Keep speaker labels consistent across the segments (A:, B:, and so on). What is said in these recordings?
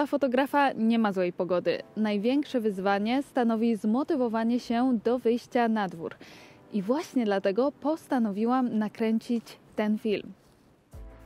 A: dla fotografa nie ma złej pogody. Największe wyzwanie stanowi zmotywowanie się do wyjścia na dwór. I właśnie dlatego postanowiłam nakręcić ten film.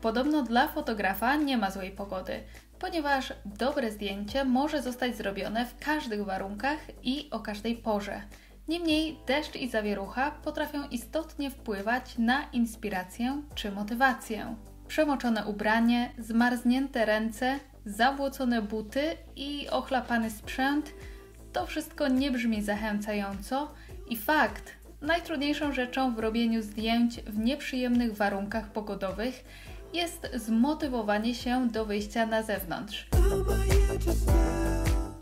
A: Podobno dla fotografa nie ma złej pogody, ponieważ dobre zdjęcie może zostać zrobione w każdych warunkach i o każdej porze. Niemniej deszcz i zawierucha potrafią istotnie wpływać na inspirację czy motywację. Przemoczone ubranie, zmarznięte ręce, zabłocone buty i ochlapany sprzęt – to wszystko nie brzmi zachęcająco i fakt, najtrudniejszą rzeczą w robieniu zdjęć w nieprzyjemnych warunkach pogodowych jest zmotywowanie się do wyjścia na zewnątrz.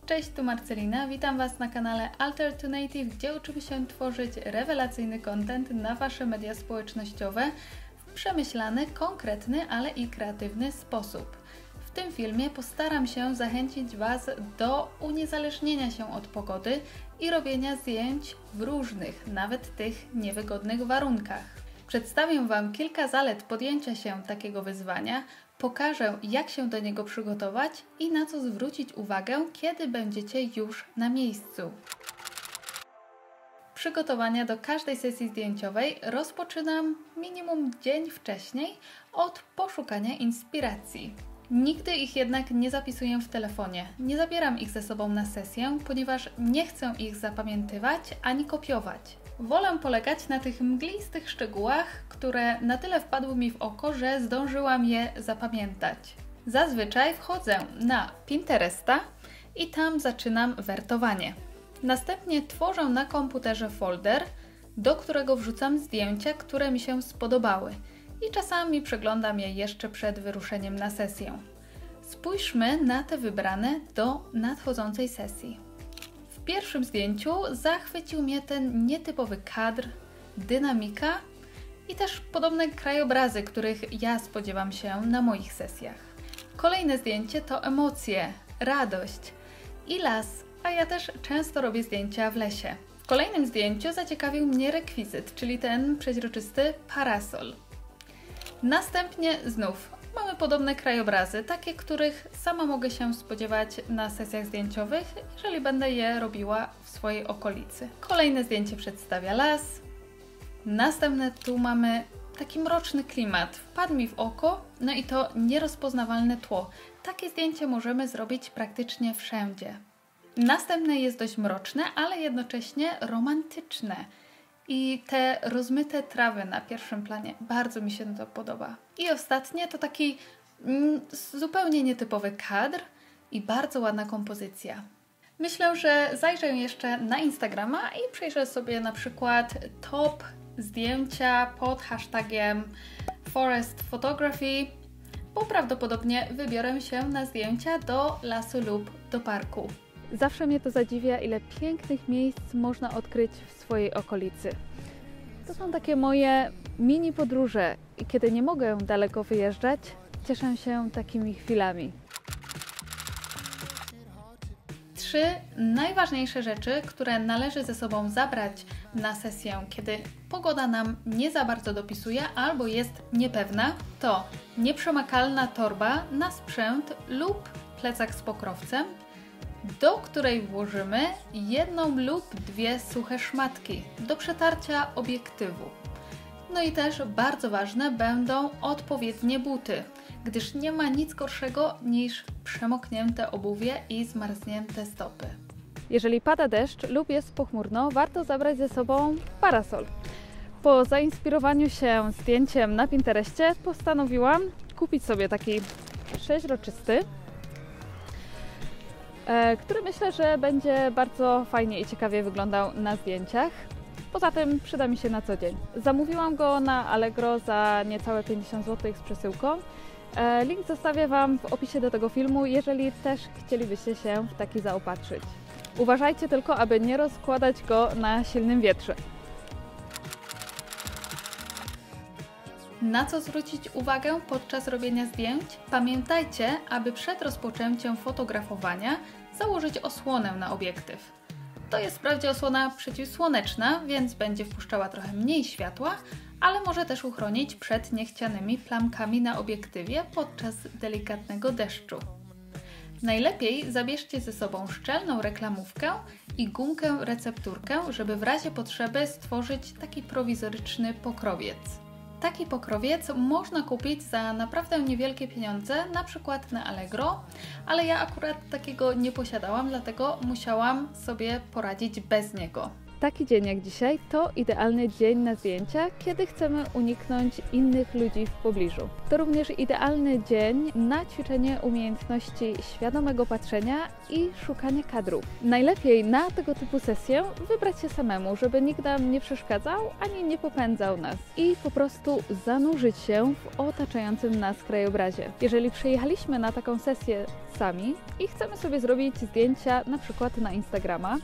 A: Cześć, tu Marcelina, witam Was na kanale Alter to Native, gdzie uczymy się tworzyć rewelacyjny content na Wasze media społecznościowe w przemyślany, konkretny, ale i kreatywny sposób. W tym filmie postaram się zachęcić Was do uniezależnienia się od pogody i robienia zdjęć w różnych, nawet tych niewygodnych warunkach. Przedstawię Wam kilka zalet podjęcia się takiego wyzwania, pokażę, jak się do niego przygotować i na co zwrócić uwagę, kiedy będziecie już na miejscu. Przygotowania do każdej sesji zdjęciowej rozpoczynam minimum dzień wcześniej od poszukania inspiracji. Nigdy ich jednak nie zapisuję w telefonie, nie zabieram ich ze sobą na sesję, ponieważ nie chcę ich zapamiętywać ani kopiować. Wolę polegać na tych mglistych szczegółach, które na tyle wpadły mi w oko, że zdążyłam je zapamiętać. Zazwyczaj wchodzę na Pinteresta i tam zaczynam wertowanie. Następnie tworzę na komputerze folder, do którego wrzucam zdjęcia, które mi się spodobały i czasami przeglądam je jeszcze przed wyruszeniem na sesję. Spójrzmy na te wybrane do nadchodzącej sesji. W pierwszym zdjęciu zachwycił mnie ten nietypowy kadr, dynamika i też podobne krajobrazy, których ja spodziewam się na moich sesjach. Kolejne zdjęcie to emocje, radość i las, a ja też często robię zdjęcia w lesie. W kolejnym zdjęciu zaciekawił mnie rekwizyt, czyli ten przeźroczysty parasol. Następnie znów mamy podobne krajobrazy, takie, których sama mogę się spodziewać na sesjach zdjęciowych, jeżeli będę je robiła w swojej okolicy. Kolejne zdjęcie przedstawia las. Następne tu mamy taki mroczny klimat. Wpadł mi w oko, no i to nierozpoznawalne tło. Takie zdjęcie możemy zrobić praktycznie wszędzie. Następne jest dość mroczne, ale jednocześnie romantyczne. I te rozmyte trawy na pierwszym planie, bardzo mi się to podoba. I ostatnie to taki zupełnie nietypowy kadr i bardzo ładna kompozycja. Myślę, że zajrzę jeszcze na Instagrama i przejrzę sobie na przykład top zdjęcia pod hashtagiem Forest Photography, bo prawdopodobnie wybiorę się na zdjęcia do lasu lub do parku. Zawsze mnie to zadziwia, ile pięknych miejsc można odkryć w swojej okolicy. To są takie moje mini podróże i kiedy nie mogę daleko wyjeżdżać, cieszę się takimi chwilami. 3 najważniejsze rzeczy, które należy ze sobą zabrać na sesję, kiedy pogoda nam nie za bardzo dopisuje albo jest niepewna, to nieprzemakalna torba na sprzęt lub plecak z pokrowcem, do której włożymy 1 lub 2 suche szmatki do przetarcia obiektywu. No i też bardzo ważne będą odpowiednie buty, gdyż nie ma nic gorszego niż przemoknięte obuwie i zmarznięte stopy. Jeżeli pada deszcz lub jest pochmurno, warto zabrać ze sobą parasol. Po zainspirowaniu się zdjęciem na Pinterestie postanowiłam kupić sobie taki przeźroczysty, który myślę, że będzie bardzo fajnie i ciekawie wyglądał na zdjęciach. Poza tym przyda mi się na co dzień. Zamówiłam go na Allegro za niecałe 50 zł z przesyłką. Link zostawię Wam w opisie do tego filmu, jeżeli też chcielibyście się w taki zaopatrzyć. Uważajcie tylko, aby nie rozkładać go na silnym wietrze. Na co zwrócić uwagę podczas robienia zdjęć? Pamiętajcie, aby przed rozpoczęciem fotografowania założyć osłonę na obiektyw. To jest wprawdzie osłona przeciwsłoneczna, więc będzie wpuszczała trochę mniej światła, ale może też uchronić przed niechcianymi plamkami na obiektywie podczas delikatnego deszczu. Najlepiej zabierzcie ze sobą szczelną reklamówkę i gumkę recepturkę, żeby w razie potrzeby stworzyć taki prowizoryczny pokrowiec. Taki pokrowiec można kupić za naprawdę niewielkie pieniądze, na przykład na Allegro, ale ja akurat takiego nie posiadałam, dlatego musiałam sobie poradzić bez niego. Taki dzień jak dzisiaj to idealny dzień na zdjęcia, kiedy chcemy uniknąć innych ludzi w pobliżu. To również idealny dzień na ćwiczenie umiejętności świadomego patrzenia i szukania kadrów. Najlepiej na tego typu sesję wybrać się samemu, żeby nikt nam nie przeszkadzał ani nie popędzał nas i po prostu zanurzyć się w otaczającym nas krajobrazie. Jeżeli przyjechaliśmy na taką sesję sami i chcemy sobie zrobić zdjęcia na przykład na Instagrama,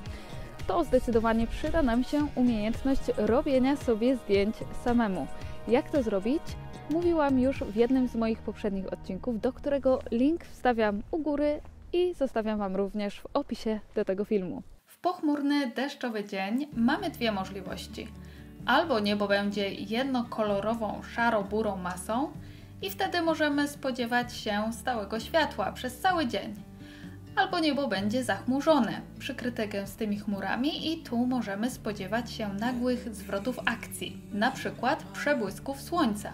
A: to zdecydowanie przyda nam się umiejętność robienia sobie zdjęć samemu. Jak to zrobić? Mówiłam już w jednym z moich poprzednich odcinków, do którego link wstawiam u góry i zostawiam Wam również w opisie do tego filmu. W pochmurny, deszczowy dzień mamy dwie możliwości. Albo niebo będzie jednokolorową, szaro-burą masą i wtedy możemy spodziewać się stałego światła przez cały dzień. Albo niebo będzie zachmurzone, przykryte gęstymi chmurami i tu możemy spodziewać się nagłych zwrotów akcji, na przykład przebłysków słońca.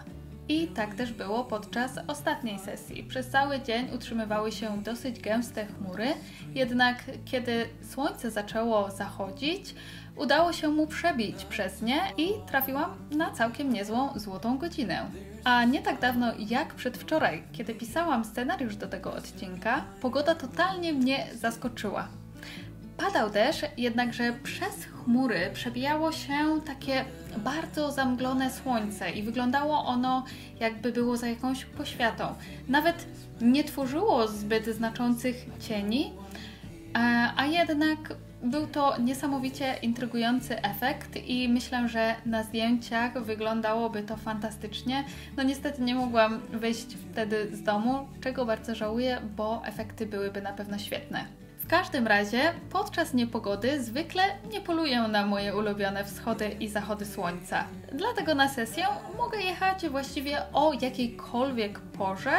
A: I tak też było podczas ostatniej sesji. Przez cały dzień utrzymywały się dosyć gęste chmury, jednak kiedy słońce zaczęło zachodzić, udało się mu przebić przez nie i trafiłam na całkiem niezłą złotą godzinę. A nie tak dawno jak przedwczoraj, kiedy pisałam scenariusz do tego odcinka, pogoda totalnie mnie zaskoczyła. Padał deszcz, jednakże przez chmury przebijało się takie bardzo zamglone słońce i wyglądało ono, jakby było za jakąś poświatą. Nawet nie tworzyło zbyt znaczących cieni, a jednak był to niesamowicie intrygujący efekt i myślę, że na zdjęciach wyglądałoby to fantastycznie. No niestety nie mogłam wyjść wtedy z domu, czego bardzo żałuję, bo efekty byłyby na pewno świetne. W każdym razie podczas niepogody zwykle nie poluję na moje ulubione wschody i zachody słońca. Dlatego na sesję mogę jechać właściwie o jakiejkolwiek porze,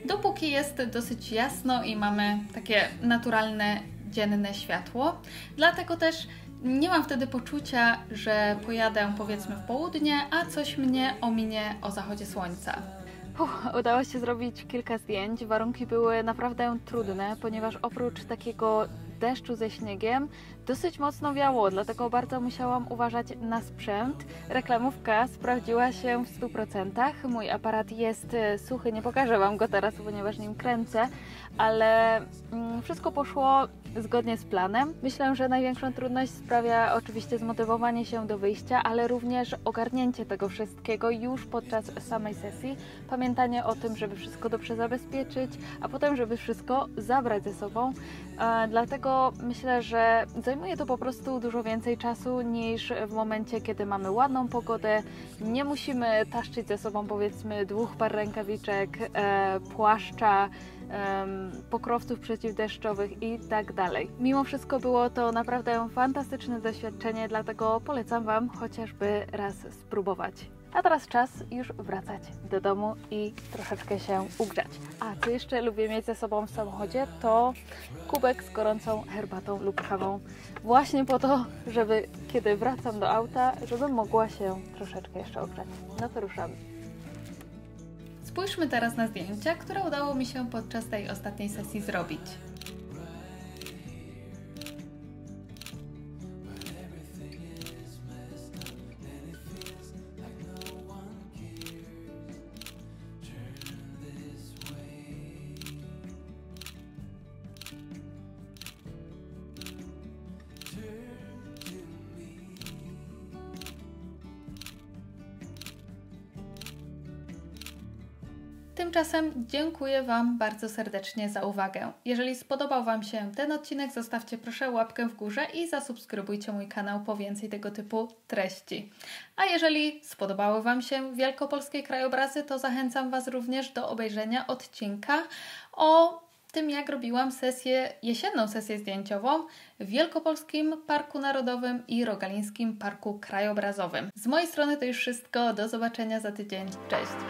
A: dopóki jest dosyć jasno i mamy takie naturalne dzienne światło. Dlatego też nie mam wtedy poczucia, że pojadę powiedzmy w południe, a coś mnie ominie o zachodzie słońca. Udało się zrobić kilka zdjęć. Warunki były naprawdę trudne, ponieważ oprócz takiego deszczu ze śniegiem dosyć mocno wiało, dlatego bardzo musiałam uważać na sprzęt. Reklamówka sprawdziła się w 100%. Mój aparat jest suchy, nie pokażę Wam go teraz, ponieważ nim kręcę, ale wszystko poszło zgodnie z planem. Myślę, że największą trudność sprawia oczywiście zmotywowanie się do wyjścia, ale również ogarnięcie tego wszystkiego już podczas samej sesji. Pamiętanie o tym, żeby wszystko dobrze zabezpieczyć, a potem, żeby wszystko zabrać ze sobą. Dlatego myślę, że zajmuje to po prostu dużo więcej czasu niż w momencie, kiedy mamy ładną pogodę. Nie musimy taszczyć ze sobą powiedzmy 2 par rękawiczek, płaszcza, pokrowców przeciwdeszczowych i tak dalej. Mimo wszystko było to naprawdę fantastyczne doświadczenie, dlatego polecam Wam chociażby raz spróbować. A teraz czas już wracać do domu i troszeczkę się ugrzać. A co jeszcze lubię mieć ze sobą w samochodzie, to kubek z gorącą herbatą lub kawą. Właśnie po to, żeby kiedy wracam do auta, żebym mogła się troszeczkę jeszcze ogrzać. No to ruszamy. Spójrzmy teraz na zdjęcia, które udało mi się podczas tej ostatniej sesji zrobić. Tymczasem dziękuję Wam bardzo serdecznie za uwagę. Jeżeli spodobał Wam się ten odcinek, zostawcie proszę łapkę w górze i zasubskrybujcie mój kanał po więcej tego typu treści. A jeżeli spodobały Wam się wielkopolskie krajobrazy, to zachęcam Was również do obejrzenia odcinka o tym, jak robiłam jesienną sesję zdjęciową w Wielkopolskim Parku Narodowym i Rogalińskim Parku Krajobrazowym. Z mojej strony to już wszystko. Do zobaczenia za tydzień. Cześć!